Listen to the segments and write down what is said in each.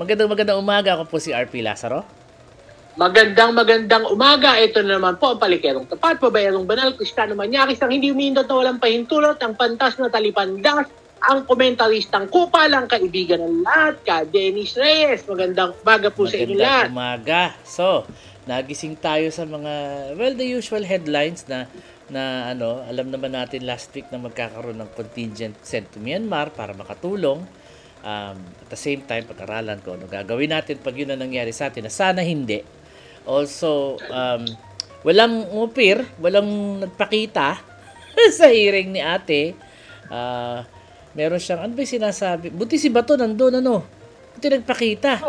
Magandang umaga. Ako po si RP Lazaro. Magandang umaga. Ito na naman po ang palikerong tapat, pabayarong banal, Kristiyano Manyakis, ang hindi umindot na walang pahintulot, ang pantas na talipandas, ang komentaristang kupal, ang kaibigan ng lahat, ka Dennis Reyes. Magandang umaga po sa inyo lahat. Magandang umaga. So, nagising tayo sa mga, the usual headlines na alam naman natin last week na magkakaroon ng contingent sent to Myanmar para makatulong. At the same time, pag-aralan ko ano gagawin natin pag yun na nangyari sa atin na sana hindi. Also, walang umupir, walang nagpakita sa hearing ni ate. Meron siyang, ano ba yung sinasabi? Buti si Bato nandun, buti nagpakita.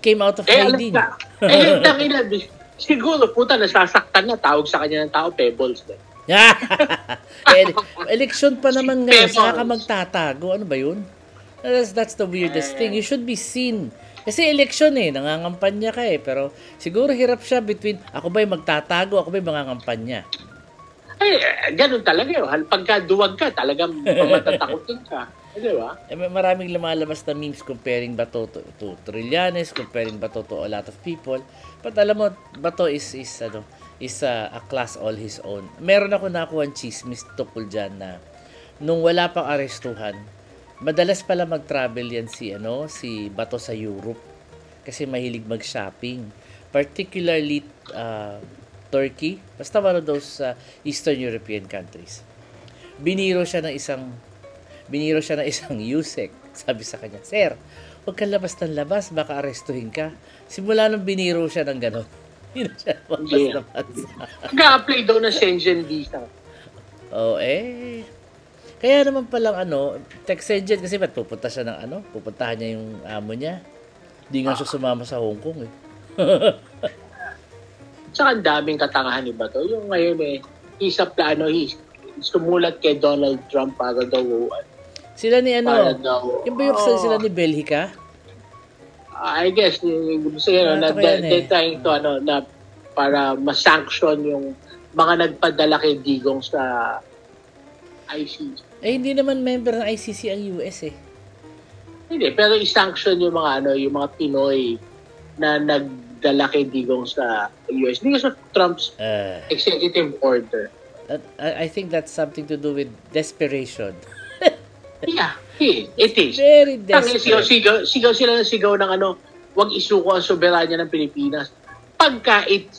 Came out of hiding. Siguro, nasasaktan na. Tawag sa kanya ng tao, Pebbles. Election pa naman ngayon, saka ka magtatago. Ano ba yun? That's the weirdest thing. You should be seen. Kasi election nangangampanya ka pero siguro hirap siya between, ako ba'y magtatago, ako ba'y mangangampanya? Ganun talaga yun. Pagka duwag ka, talagang matatakotin ka. Di ba? Maraming lumalabas na memes comparing Bato to Trillanes, comparing Bato to a lot of people. But alam mo, Bato is a class all his own. Meron ako nakuha chismis tukol dyan na nung wala pang arestuhan, madalas pala mag-travel yan si Bato sa Europe kasi mahilig mag-shopping. Particularly Turkey, basta one of those Eastern European countries. Biniro siya ng isang USEC. Sabi sa kanya, "Sir, huwag kang labas ng labas, baka arestuhin ka." Simula nung biniro siya ng gano'n, hindi na siya labas. Nag-a-apply daw ng Schengen visa. Kaya naman palang Texengen kasi ba't pupuntahan niya yung amo niya. Hindi nga siya sumama sa Hong Kong Tsaka ang daming katangahan ni Bato. Yung ngayon sumulat kay Donald Trump para daw sila ni yung ba yung sila ni Belgica? I guess they're trying to na para ma-sanction yung mga nagpadala kay Digong sa ICC. Hindi naman member ng ICC ang US Hindi, pero i-sanction yung mga Pinoy na nagdala kay Digong sa US because of Trump's executive order. I think that's something to do with desperation. Yeah, it is. Very desperate. Sigaw sila ng sigaw ng wag isuko ang soberanya ng Pilipinas pagka it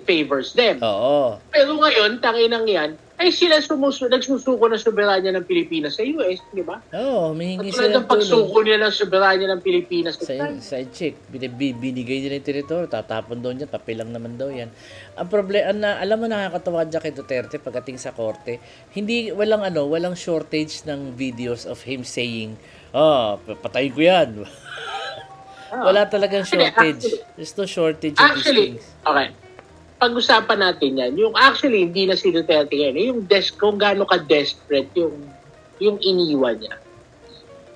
favors them. Oo. Pero ngayon, tanginang yan, ay sila nagsusuko ng soberanya ng Pilipinas sa US, di ba? Oo, humihingi sila ng pagsuko nila ng soberanya ng Pilipinas sa chick. Binigay nila yung teritoryo, tatapon doon yan, papel lang naman daw yan. Ang problema, alam mo nakakatawa dyan kay Duterte pagdating sa korte, walang shortage ng videos of him saying, patayin ko yan. Wala talagang shortage. There's no shortage of these things. Okay. Pag-usapan natin yan, yung actually hindi na si Duterte ngayon, kung gaano ka-desperate yung iniwan niya.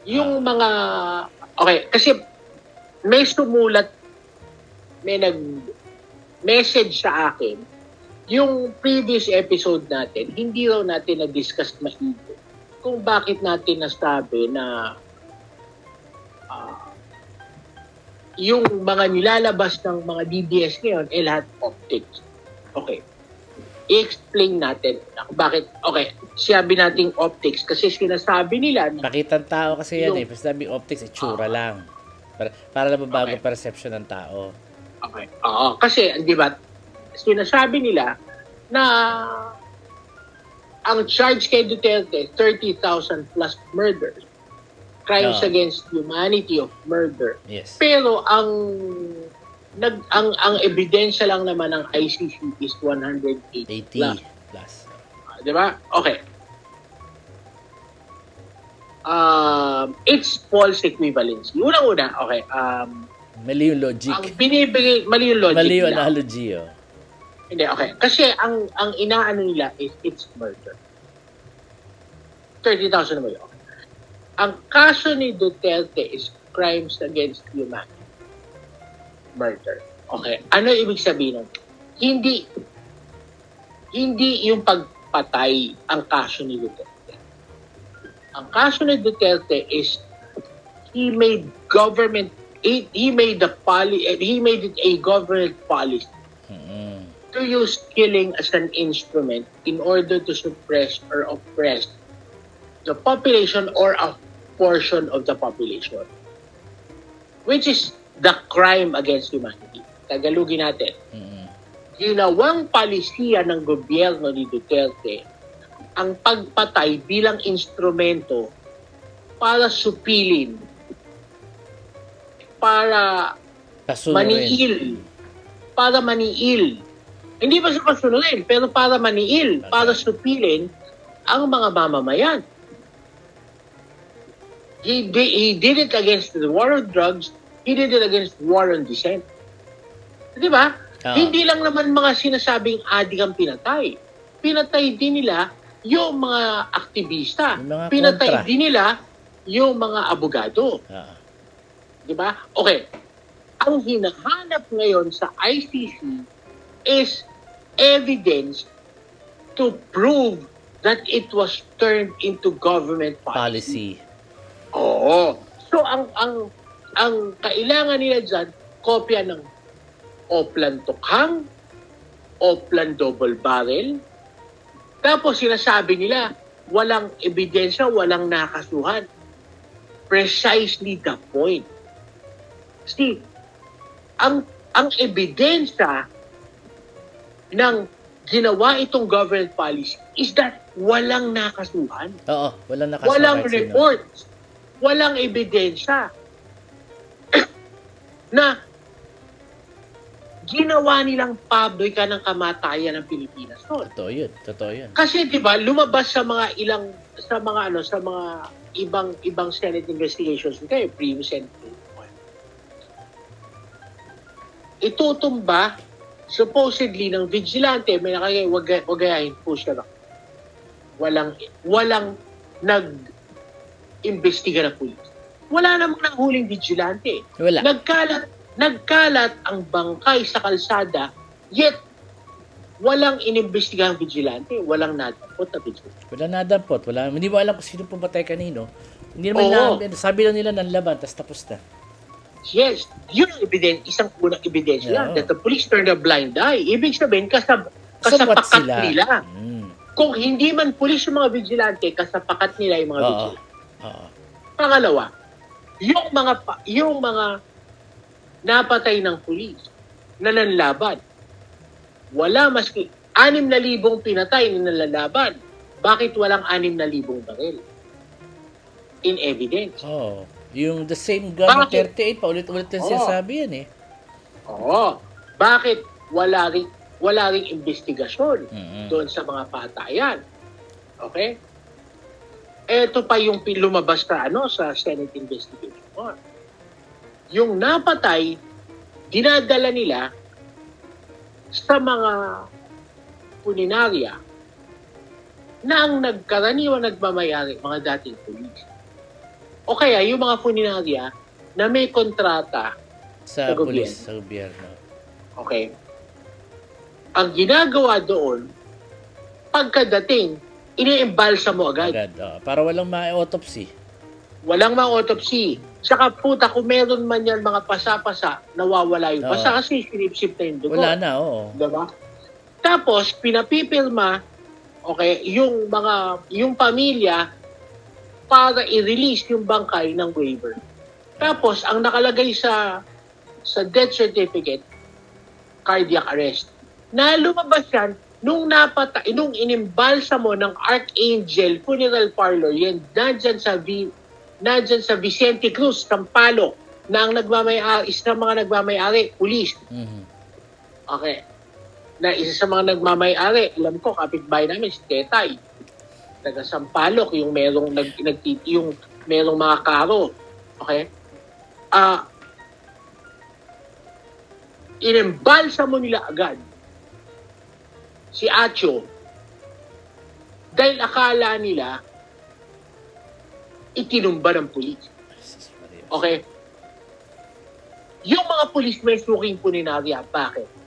Yung mga, kasi may nag-message sa akin, yung previous episode natin, hindi raw natin na-discuss maigi kung bakit natin nasabi na yung mga nilalabas ng mga DDS ngayon, lahat optics. Okay. I-explain natin bakit, sabi nating optics kasi sinasabi nila pakitang tao kasi yan sabi optics, itsura lang. Para na mabago perception ng tao. Okay. Kasi, di ba, sinasabi nila na ang charge kay Duterte, 30,000 plus murders. Crimes against humanity of murder. Yes. Pero ang ebidensya lang naman ng ICC is 180 plus. Di ba? Okay. It's false equivalency. Unang-una, mali yung logic. Mali yung logic. Mali yung analogy, Hindi, okay. Kasi ang inaano nila is it's murder. 30,000 naman yun. Ang kaso ni Duterte is crimes against humanity. Murder. Okay. Ano ibig sabihin nun? Hindi yung pagpatay ang kaso ni Duterte. Ang kaso ni Duterte is he made it a government policy to use killing as an instrument in order to suppress or oppress the population or a portion of the population, which is the crime against humanity. Tagalogin natin. Ginawang palisiya ng gobyerno ni Duterte ang pagpatay bilang instrumento para supilin, para maniil. Hindi pa siya kasunodin, pero para maniil, para supilin ang mga mamamayan. He did it against the war on drugs, he did it against war on dissent. Di ba? Hindi lang naman mga sinasabing adik ang pinatay. Pinatay din nila yung mga aktivista. Pinatay din nila yung mga abogado. Di ba? Okay. Ang hinahanap ngayon sa ICC is evidence to prove that it was turned into government policy. Oo. So ang kailangan nila dyan, kopya ng Oplan Tukhang, Oplan Double Barrel. Tapos sinasabi nila, walang ebidensya, walang nakasuhan. Precisely the point. See, ang ebidensya ng ginawa itong government policy is that walang nakasuhan. Oo, walang nakasuhan. Walang reports. Walang ebidensya na ginawa nilang pabrika ng kamatayan ng Pilipinas. Totoo yun. Kasi 'di ba, lumabas sa mga ibang Senate investigations kayo, previous and itutumba supposedly ng vigilante, may wagayahin po siya. Walang nag-imbestiga na pulis. Wala namang nanghuling vigilante. Wala. Nagkalat ang bangkay sa kalsada, yet walang inimbestigang vigilante, walang nadampot na vigilante. Walang nadampot, hindi mo alam kung sino pumatay kanino. Hindi naman sabi lang nila ng laban, tapos na. Yes, yun ang isang unang ebidensya lang, that the police turned a blind eye. Ibig sabihin, kasapakat nila. Kung hindi man police yung mga vigilante, kasapakat nila yung mga vigilante. Pangalawa, yung mga napatay ng police na nanlaban, wala maski 6,000 pinatay na nanlaban. Bakit walang 6,000 baril in evidence? Yung the same gun 38, paulit-ulit na sinasabi yan eh. Bakit wala ring investigasyon doon sa mga patayan? Okay? Ito pa yung lumabas sa Senate investigation. Yung napatay, dinadala nila sa mga puninarya na ang nagkaraniwan nagmamayari, mga dating pulis. O kaya yung mga puninarya na may kontrata sa pulis, sa gobyerno. Okay. Ang ginagawa doon, pagkadating, ini-embalsa mo agad. Para walang ma-autopsy. Walang ma-autopsy. Saka puta, kung meron man yan mga pasa-pasa, nawawala yung pasa kasi sinipsip na yung dugo. Wala na, oo. Diba? Tapos, pinapipirma, okay, yung pamilya para i-release yung bangkay ng waiver. Tapos, ang nakalagay sa death certificate, cardiac arrest. Na lumabas yan, nung inimbalsa mo ng Archangel Funeral Parlor, yan, nandyan sa Vicente Cruz, Sampaloc, na ang nagmamayari, isa sa mga nagmamayari, pulis. Okay. Na isa sa mga nagmamayari, alam ko, kapitbahay namin, si Tetay. Taga Sampaloc, yung merong merong mga karo. Okay? Inembalsa mo nila agad si Acho dahil akala nila itinumba ng pulis. Okay? Yung mga pulis may suking puninarya. Bakit?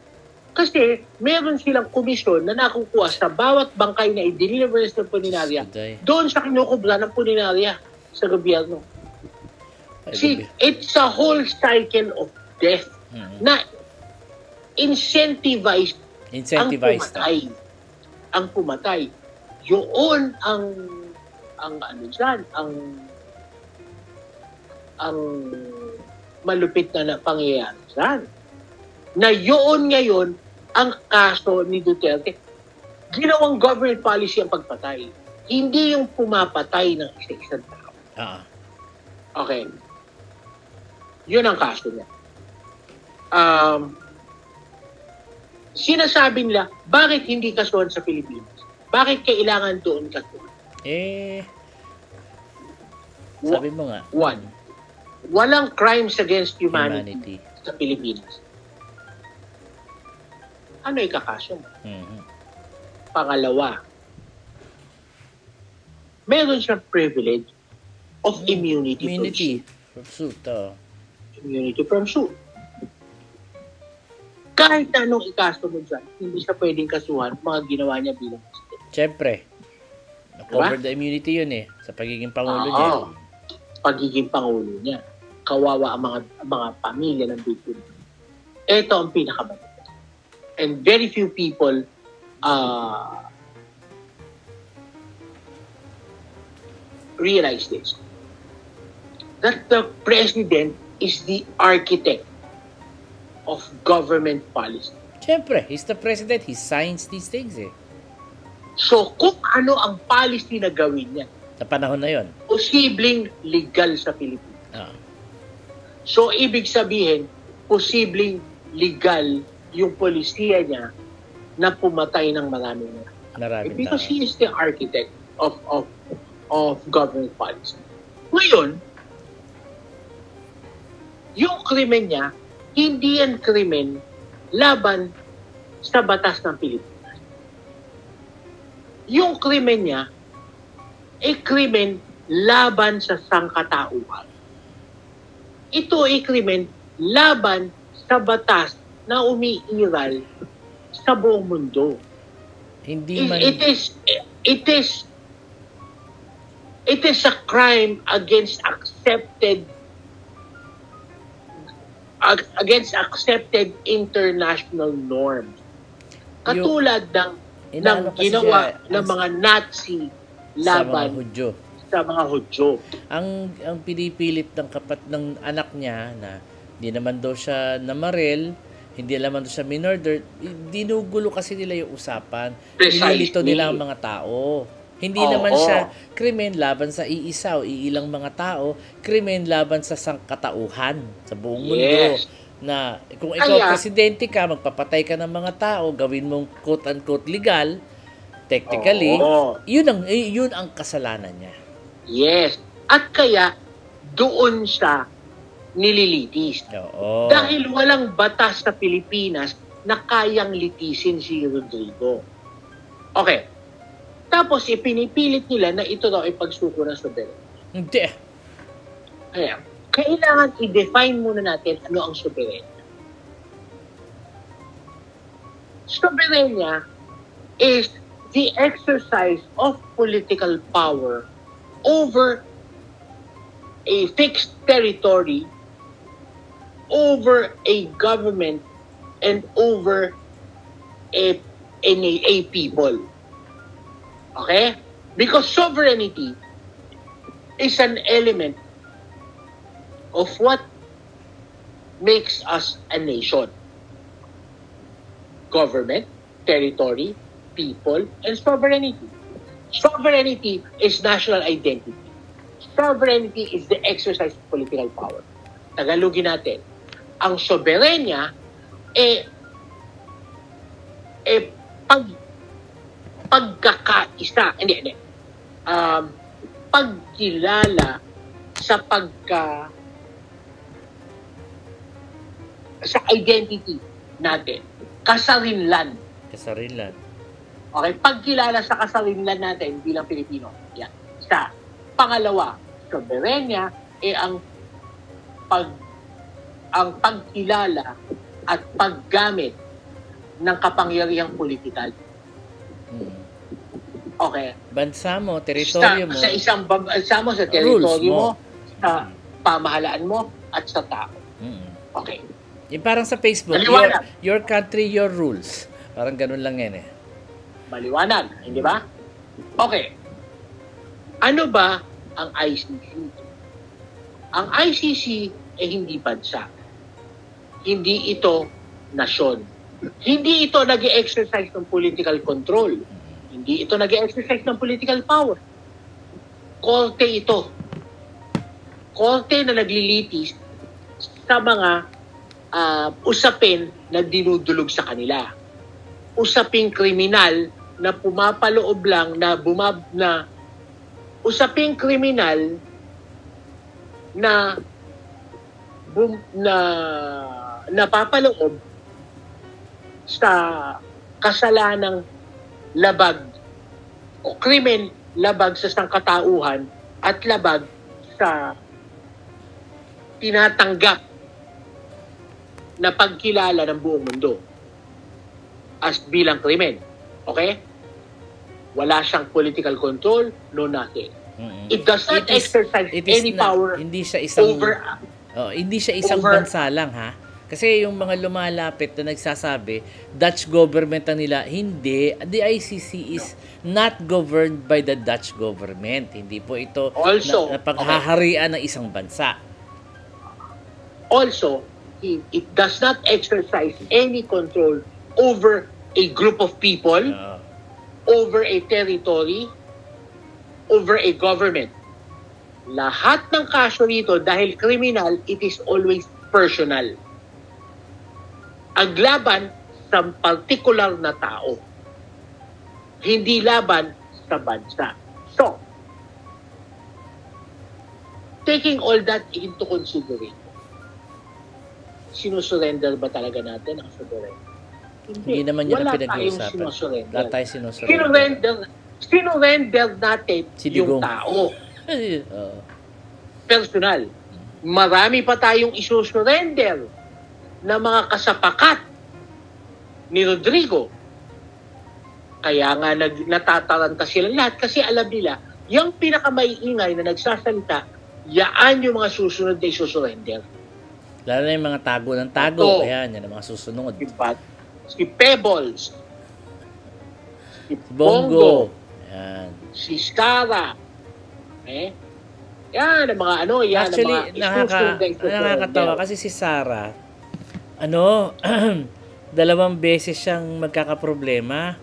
Kasi meron silang komisyon na nakukuha sa bawat bangkay na i-deliver sa puninarya doon sa kinukubla ng puninarya sa gobyerno. See, it's a whole cycle of death na incentivized ang pumatay. Yun ang ano dyan, ang malupit na pangyayari dyan. Na yun ngayon ang kaso ni Duterte. Ginawang government policy ang pagpatay. Hindi yung pumapatay ng isa-isang tao. Okay. Yun ang kaso niya. Sinasabi nila, bakit hindi kasuhan sa Pilipinas? Bakit kailangan doon kasuhan? Sabi mo nga. One, walang crimes against humanity sa Pilipinas. Ano ikakaso mo? Pangalawa, meron siyang privilege of immunity from suit. Immunity from suit. Kahit anong ikaso mo dyan, hindi siya pwedeng kasuhan mga ginawa niya bilang president. Siyempre. Na-cover the immunity yun sa pagiging pangulo niya. Pagiging pangulo niya. Kawawa ang mga pamilya ng biktima. Ito ang pinakabalit. And very few people realize this. That the president is the architect of government policy. Siyempre, he's the president. He signs these things So, kung ano ang policy na gawin niya, sa panahon na yon, posibleng legal sa Pilipinas. So, ibig sabihin, posibleng legal yung polisiya niya na pumatay ng maraming because he is the architect of government policy. Ngayon, yung krimen niya, hindi yan krimen laban sa batas ng Pilipinas. Yung krimen niya ay krimen laban sa sangkatauhan. Ito ay krimen laban sa batas na umiiral sa buong mundo. It is a crime against accepted international norms. Katulad ng ginawa ng mga Nazi laban sa mga Hudyo. Ang pinipilit ng anak niya na hindi naman daw siya namaril, hindi naman daw siya minurder, dinugulo kasi nila yung usapan. Nililito nila ang mga tao. Hindi naman siya krimen laban sa iisa o iilang mga tao, krimen laban sa sangkatauhan sa buong mundo. Na kung ikaw presidente ka, magpapatay ka ng mga tao, gawin mong quote-unquote legal, technically, yun ang kasalanan niya. Yes. At kaya, doon siya nililitis. Dahil walang batas sa Pilipinas na kayang litisin si Rodrigo. Okay. Tapos, ipinipilit nila na ito daw ay pagsuko ng soberanya. Hindi. Kaya, kailangan i-define muna natin ano ang soberanya. Soberanya is the exercise of political power over a fixed territory, over a government, and over a people. Okay? Because sovereignty is an element of what makes us a nation. Government, territory, people, and sovereignty. Sovereignty is national identity. Sovereignty is the exercise of political power. Tagalogin natin. Ang soberanya pagkakaisa, pagkilala sa sa identity natin. Kasarinlan. Okay, pagkilala sa kasarinlan natin bilang Pilipino. Yan. Isa. Pangalawa, soberanya ang pagkilala at paggamit ng kapangyarihang politikal. Okay. Bansa mo, teritoryo mo. Sa isang bansa mo, sa teritoryo mo, pamahalaan mo at sa tao. Okay. Yung parang sa Facebook, Maliwanag. your country, your rules. Parang ganun lang yan eh. Maliwanag, hindi ba? Okay. Ano ba ang ICC? Ang ICC ay hindi bansa. Hindi ito nasyon. Hindi ito nag-exercise ng political control. Hindi ito nag-exercise ng political power. Korte ito. Korte na naglilitis sa mga usapin na dinudulog sa kanila. Usaping kriminal na pumapaloob lang na usaping kriminal na napapaloob sa kasalanang labag o krimen labag sa sangkatauhan at labag sa tinatanggap na pagkilala ng buong mundo as bilang krimen. Okay? Wala siyang political control, no nothing. It does not exercise any power hindi siya isang over hindi siya isang bansa lang, ha. Kasi yung mga lumalapit na nagsasabi Dutch government ang nila, hindi. The ICC is not governed by the Dutch government. Hindi po ito also na paghaharian ng isang bansa. Also, it does not exercise any control over a group of people, over a territory, over a government. Lahat ng kaso rito, dahil criminal, it is always personal. Ang laban sa particular na tao. Hindi laban sa bansa. So, taking all that into consideration, sinusurrender ba talaga natin ang sovereignty? Hindi naman yun ang pinag-uusapan. Wala tayo sinusurrender. Sinurrender natin yung tao. Personal. Marami pa tayong isusurrender na mga kasapakat ni Rodrigo. Kaya nga natataranta sila lahat kasi alam nila, yung pinakamaiingay na nagsasalita, yaan yung mga susunod na isusurrender. Lalo na yung mga tago ng tago. Ayan, yan ang mga susunod. Si Pebbles, si Bongo, ayan. Si Skara, yan, ang mga ano, yan. Actually, nakakatawa kasi si Sarah, dalawang beses siyang magkakaproblema.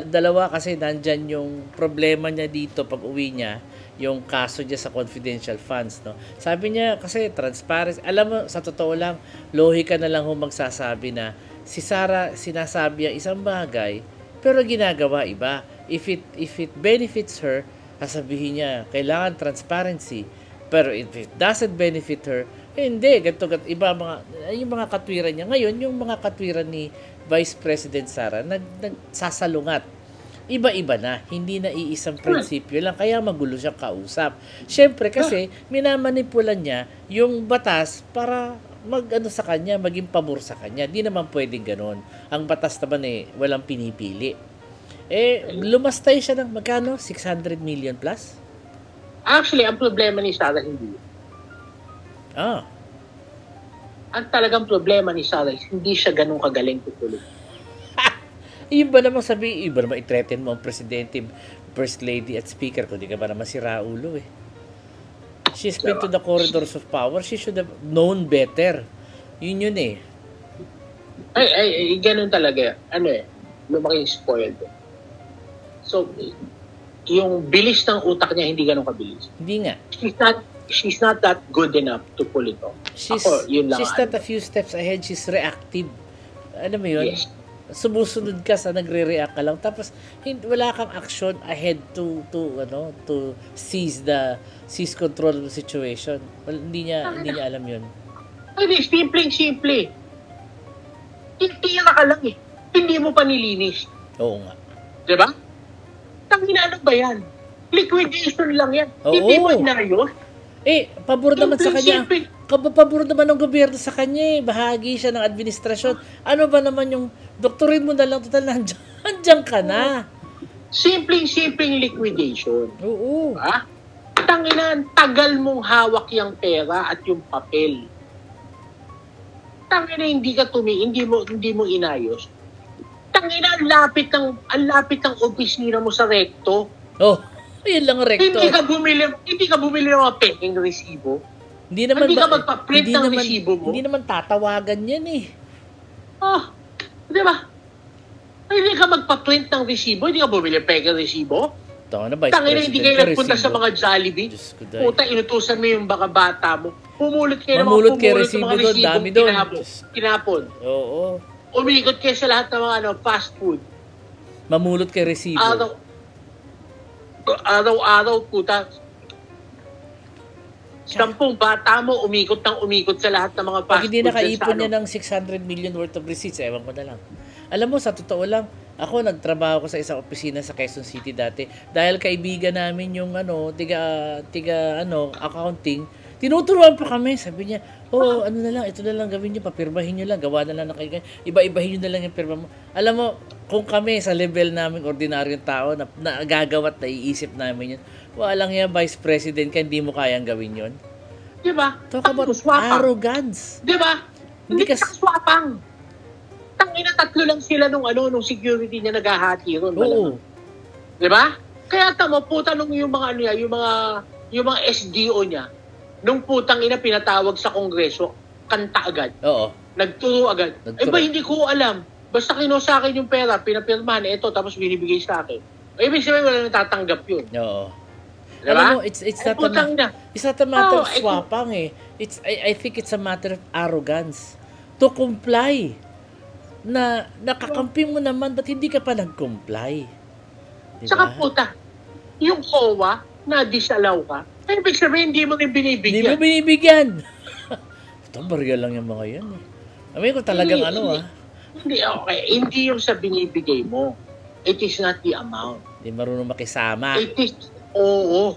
Dalawa kasi nandyan yung problema niya dito pag uwi niya, yung kaso niya sa confidential funds, no? Sabi niya kasi transparency. Alam mo, sa totoo lang, lohika na lang magsasabi na si Sarah sinasabi ang isang bagay pero ginagawa iba. If it benefits her, sasabihin niya kailangan transparency. Pero if it doesn't benefit her, hindi, ganito iba yung mga katwiran niya. Ngayon, yung mga katwiran ni Vice President Sara nagsasalungat. Iba-iba na, hindi na iisang prinsipyo lang, kaya magulo siyang kausap. Siyempre kasi minamanipulan niya yung batas para sa kanya, maging pabor sa kanya. Di naman pwedeng ganoon. Ang batas naman walang pinipili. Lumastay siya ng magkano? 600 million plus? Actually, ang problema ni Sara hindi. Ang talagang problema ni Sara is hindi siya ganun kagaling tutuloy. Yung ba naman iba naman i-threaten mo ang presidente, first lady at speaker, kung di ka ba naman si Raulo She's been to the corridors of power. She should have known better. Yun Ay, ganun talaga. Lumaking spoiled. So, yung bilis ng utak niya hindi ganun kabilis. Hindi nga. She's not that good enough to pull it off. She's not a few steps ahead. She's reactive. Alam mo yun? Yes. Sumusunod ka sa nagre-react ka lang tapos wala kang action ahead to seize control of the situation. Hindi niya alam yun. Simple. Tira ka lang Hindi mo pa nilinis. Oo nga. Diba? Tangina, ano ba yan? Liquidation lang yan. Hindi mo inayos. Pabor naman sa kanya. Pabor naman ng gobyerno sa kanya. Bahagi siya ng administrasyon. Ano ba naman yung doktorin mo na lang, total nandiyan ka na. Simpleng liquidation. Oo. Diba? Tangina, tagal mong hawak yung pera at yung papel. Tangina, hindi mo inayos. Tangina, ang lapit ng opisina mo sa recto. Oh, yun lang ang recto. Hindi ka bumili ng mga peking resibo. Hindi naman Hindi ka magpa-print ng resibo mo. Hindi naman tatawagan yan eh. Oh, di ba? Hindi ka magpa-print ng resibo, hindi ka bumili ng peking resibo. Tangina, hindi kayo nagpunta sa mga Jollibee. Puta, inutusan mo yung baka bata mo. Pumulot kayo ng mga resibo doon, dami doon. Kinapon. Oo. Umikot kayo sa lahat ng mga fast food. Mamulot kayo resibo. Araw-araw, puta. 10 bata mo, umikot sa lahat ng mga fast food. Pag hindi nakaipon niya ng 600 million worth of receipts, ewan ko na lang. Alam mo, sa totoo lang, ako nagtrabaho ko sa isang opisina sa Quezon City dati. Dahil kaibigan namin yung accounting, tinuturuan pa kami. Sabi niya, ito na lang gawin niyo, papirmahin niyo lang, gawa na lang kayo. Iba-ibahin niyo na lang yung pirma mo. Alam mo, kung kami sa level namin, ordinaryong tao, na gagawa at naiisip namin yun, walang yan, Vice President ka, hindi mo kayang gawin yun. Diba? Talk about arrogance. Diba? Hindi ka swapang. Tangina, 3 lang sila nung security niya naghahati ron. Oo. 'Di ba? Kaya tamo puta nung yung mga SDO niya, nung putang ina pinatawag sa kongreso, kanta agad. Oo. Nagturo agad. Hindi ko alam. Basta kinuha sa akin yung pera, pinapirmahan ito tapos binibigay sa akin. Ibig sabihin wala nang tatanggap yun. Oo. Diba? Alam mo, it's not a matter of swapang eh. I think it's a matter of arrogance. To comply. Na nakakampi mo naman, ba't hindi ka pa nag-comply? Diba? Saka puta, yung COA, na-disallow ka, ibig sabihin, hindi mo rin binibigyan. Hindi mo binibigyan. Ito, barya lang yung mga yan eh. Amin ko talagang Hindi, okay. Hindi yung sa binibigay mo. It is not the amount. Hindi marunong makisama. Oo.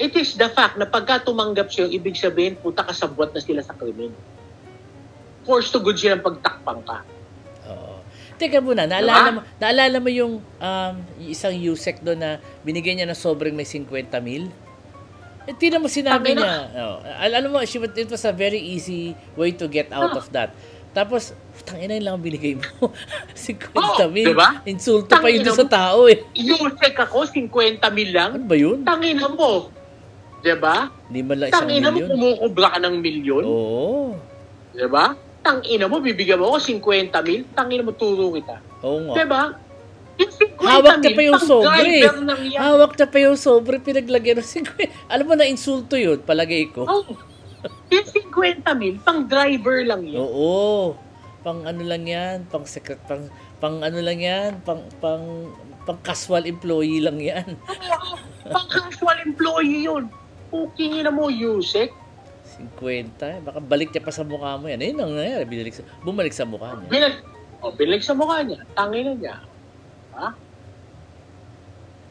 It is the fact na pagka tumanggap siya, ibig sabihin, puta, kasabwat na sila sa krimen. Forced to good silang pagtakpang ka. Oo. Teka muna, naalala mo yung isang USEC doon na binigyan niya ng sobrang may 50 mil? Tingnan mo sinabi niya. Alam mo, it was a very easy way to get out of that. Tapos, tangina yun lang ang binigay mo. 50 mil. Diba? Insulto pa yun sa tao eh. USEC ako, 50 mil lang. Ano ba yun? Tangina mo. Diba? Hindi man lang isang tangina milyon. Tangina mo, kumukubra ka ng milyon. Oo. Diba? Tangina mo, bibigyan mo ako 50 mil. Tangina mo, turo kita. Oo nga. Diba? Yung 50 hawak na mil, pa yung sobre. Hawak na pa yung sobre, pinaglagyan ng 50. Alam mo na insulto yun, palagay ko. Oh. Yung 50 mil, pang driver lang yun. Oo. Pang ano lang yan, pang secret, pang ano lang yan, pang casual employee lang yan. Pang casual employee yun. Kukingin na mo, Yusek. 50, baka balik niya pa sa mukha mo yan. Ayun ang nangyari, bumalik sa mukha niya. Binalik sa mukha niya. Tangin na niya. Ha?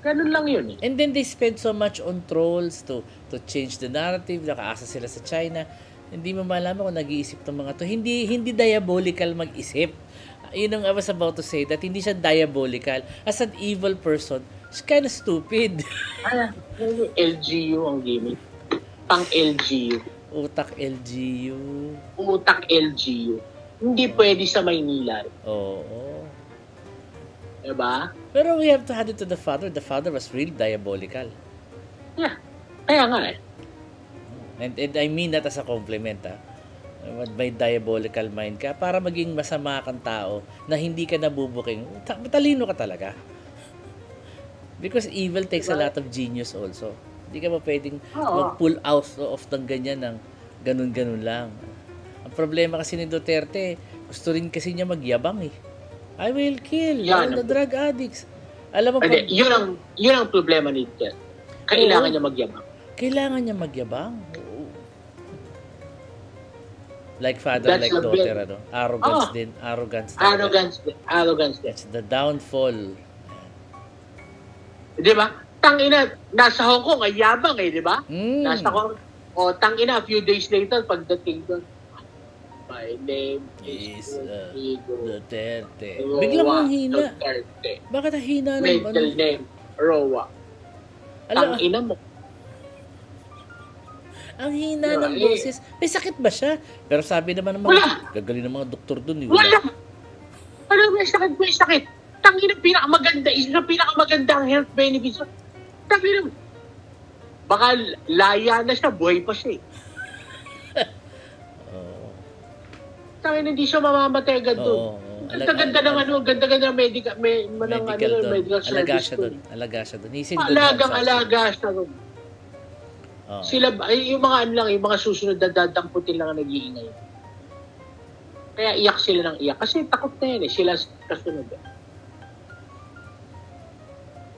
Ganun lang yun eh. And then they spend so much on trolls to change the narrative. Nakaasa sila sa China. Hindi mo malaman kung nag-iisip ng mga to. Hindi diabolical mag-isip. Yun ang I was about to say, that hindi siya diabolical. As an evil person, she's kind of stupid. LGU ang gimmick. Pang LGU. Utak LGU. Utak LGU. Hindi pwede sa Maynila. Oo. Diba? Pero we have to hand it to the father. The father was really diabolical. Yeah. Kaya nga eh. And I mean that as a compliment may diabolical mind ka para maging masama kang tao na hindi ka nabubuking. Matalino ka talaga. Because evil takes a lot of genius also. Hindi ka pa pwedeng mag-pull out of ng ganyan ng ganun-ganun lang. Ang problema kasi ni Duterte, gusto rin kasi niya magyabang eh. I will kill all the drug addicts. Alam mo pa, yun ang problema ni Duterte. Kailangan niya magyabang. Kailangan niya magyabang. Like father, like daughter, arrogance din. Arrogance din. That's the downfall. Di ba? Tangina, nasa Hong Kong, ay yabang eh, di ba? Nasa Hong Kong. Tangina, a few days later, pagdating doon, my name is Duterte. Biglang ang hina. Duterte. Bakit ang hina naman? Middle name, Roa. Ala, Tangina mo. ang hina ng Eh, boses. May sakit ba siya? Pero sabi naman ng Wala. mga, gagaling ng mga doktor dun. Wala. Wala, may sakit, may sakit. Tangina, pinakamaganda. Isa sa pinakamaganda ang health benefits. Tangina mo. Baka laya na siya, buhay pa siya eh. Oo. Tangina, hindi siya mamamatay agad doon. Oo. Ganda-ganda ng ano, ganda-ganda ng medical Medical doon. Alaga service siya doon. doon. Alaga siya doon. He's in good hands. Alaga siya doon. Oo. Sila, ay, yung mga ano lang, yung mga susunod na dadamputin lang ang nag-iingay. Kaya iyak sila ng iyak. Kasi takot na yan eh. Sila kasunod eh.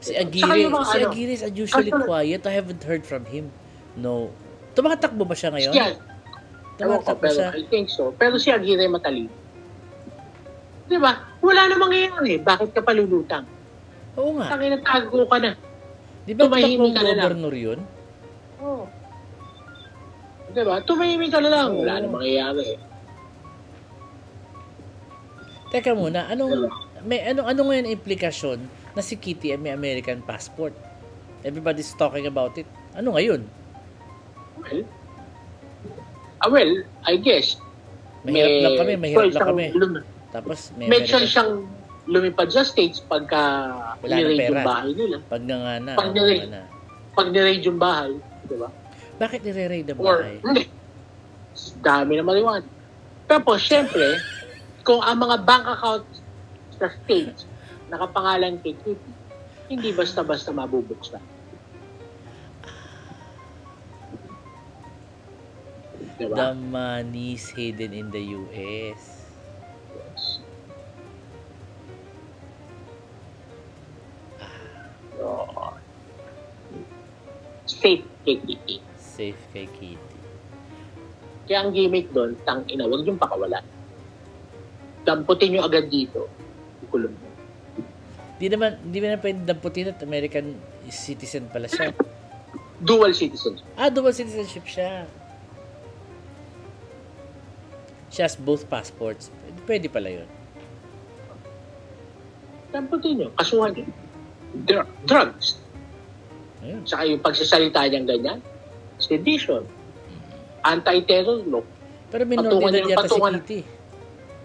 Si Saka Aguirre, yung mga si ano, Aguirre is usually kasunod. quiet. I haven't heard from him. No. Tumatakbo ba siya ngayon? Yan. Ewan ko, Tumatakbo pero siya. I think so. Pero si Aguirre matalino. Di ba? Wala namang mangyayari. Bakit ka palulutang? Oo nga. Tangina, tago ka na. Di ba tumahimik takbong ka na lang. governor yun? Oo. Di ba? Tumahimik ka na lang. Wala Oo. namang mangyayari eh. Teka muna, Diba? ano ngayon ang implikasyon na si Kitty ay may American passport? Everybody's talking about it. Ano ngayon? Well, I guess, Mahirap lang kami, mahirap lang kami. Tapos may May American, chance siyang lumipad sa States pagka Wala na ni-raid pera. yung bahay nila. pag nangana, Pag nire- na. Pag ni-raid yung bahay, di ba? Bakit nire-raid ang Or, bahay? hindi. Dami na maliwan. Tapos, syempre, kung ang mga bank account sa States nakapangalan kay Kitty, hindi basta-basta mabubuksan. Di ba? The money's hidden in the US. So, safe kay Kitty. Safe kay Kitty. Kaya ang gimmick doon, tangina, huwag yung pakawalan. Damputin nyo agad dito. Ikulong mo. Di naman pwede damputin at American citizen pala siya. Dual citizenship. Dual citizenship siya. She has both passports. Pwede pala yun. Damputin nyo. Kasuhan nyo. Drugs. Ayun. Saka yung pagsasalita niyang ganyan. Sedition. Anti-terror law. Pero minor de Patungan edad yung yata si patungan. Kitty.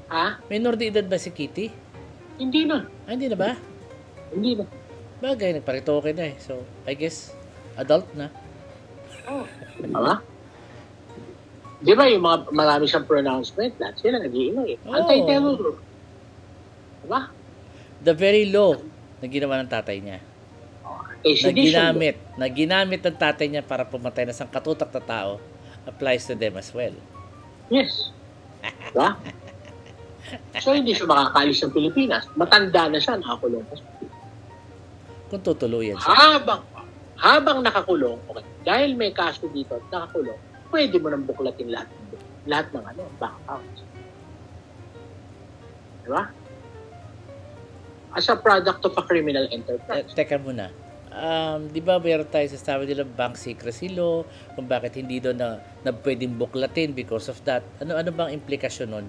Ha? Minor de edad ba si Kitty? Hindi na. Hindi na ba? Hindi na. Bagay, nagparitoke na eh. So, I guess, adult na. Tama? Di ba yung mga marami siyang pronouncement, lahat sila nag-iingay. Oo. Anti-terror law. Diba? The very law na ginawa ng tatay niya. Sedition law. Na ginamit ng tatay niya para pumatay na sang katutak na tao applies to them as well. Yes. Diba? So, hindi siya makakalis ng Pilipinas. Matanda na siya, nakakulong pa siya. Kung tutuluyan siya. Habang nakakulong, okay, dahil may kaso dito at nakakulong, pwede mo nang buklatin lahat ng bank accounts. Diba? As a product of a criminal enterprise. Teka muna. Di ba mayroon tayo sa sabi nila bank secrecy law, kung bakit hindi doon na pwedeng buklatin because of that. Ano bang implikasyon nun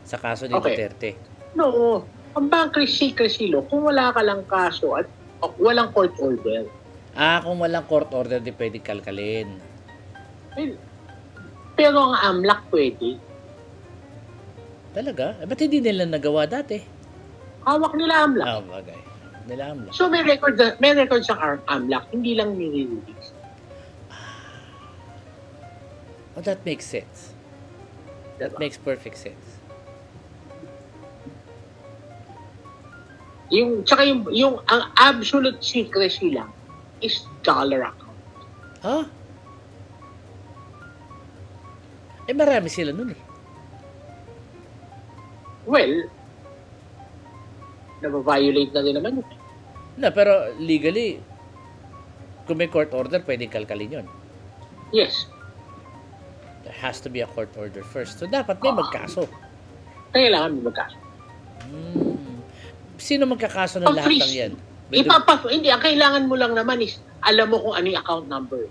sa kaso ni Duterte? No, ang bank secrecy law, kung wala ka lang kaso at walang court order. Kung walang court order, di pwedeng kalkalin. Pero ang AMLAC pwede. Talaga? Ba't hindi nila nagawa dati? Hawak nila AMLAC. Bagay. Nila amla. So may record sa AMLAC, hindi lang nire-release. Oh, that makes sense. That makes perfect sense. Yung ang absolute secrecy lang is dollar account. Ha? Marami sila nun eh. Well, nababiolate na din naman yun. Pero legally, kung may court order, pwedeng kalkalin yun. Yes. There has to be a court order first. So, dapat may magkaso. Kailangan may magkaso. Sino magkakaso ng lahat ng yan? Hindi, ang kailangan mo lang naman is alam mo kung ano yung account number.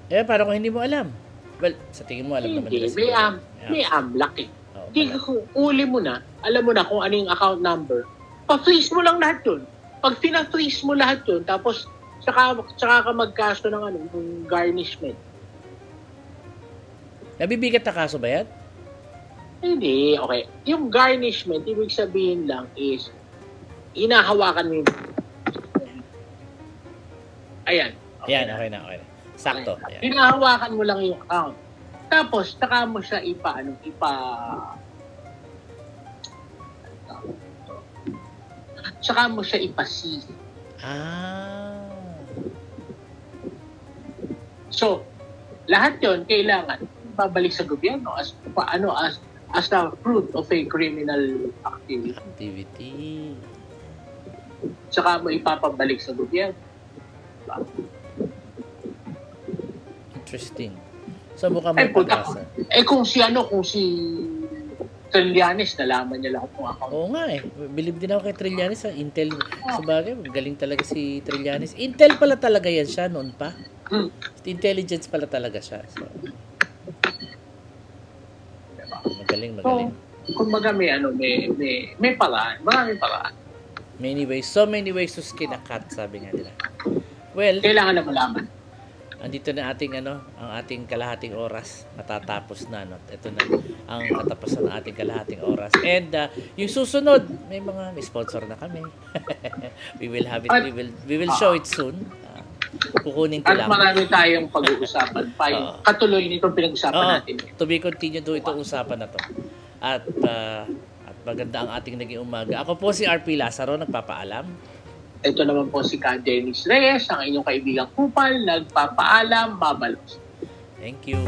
Paano kung hindi mo alam? Well, sa tingin mo, alam naman nila. May AMLAC eh. Hindi, kung uli mo na, alam mo na kung ano yung account number, pa-freeze mo lang lahat yun. Pag pina-freeze mo lahat yun, tapos Tsaka ka magkaso ng ng garnishment. Nabibigat na kaso ba yan? Hindi, okay. Yung garnishment, ibig sabihin lang is, hinahawakan mo yung... Ayan. Ayan, okay na. Sakto. Ayan. Hinahawakan mo lang yung account. Tapos, saka mo siya saka mo siya ipa-see. So, lahat yon kailangan babalik sa gobyerno as a fruit of a criminal activity. Saka mo ipapabalik sa gobyerno. Interesting. So, mukhang may pag-asa. Kung si Trillanes, nalaman niya lang kung account. Oo nga Believe din ako kay Trillanes sa Intel. Sabagay, galing talaga si Trillanes. Intel pala talaga yan siya noon pa. Intelligence pala talaga siya. So, magaling. So, kumbaga may paraan. Maraming paraan. So many ways to skin a cat, sabi nga nila. Well, kailangan na malaman. Andito na ang ating kalahating oras. Matatapos na, no? Ito na ang katapusan ng ating kalahating oras. And yung susunod, may sponsor na kami. we will show it soon. Kukunin ko lang. At marami tayong pag-uusapan pa. Katuloy nitong pinag-usapan natin. To be continued itong usapan na to. At maganda ang ating naging umaga. Ako po si RP Lazaro, nagpapaalam. Ito naman po si Ka Dennis Reyes, ang inyong kaibigang kupal, nagpapaalam, babalos. Thank you.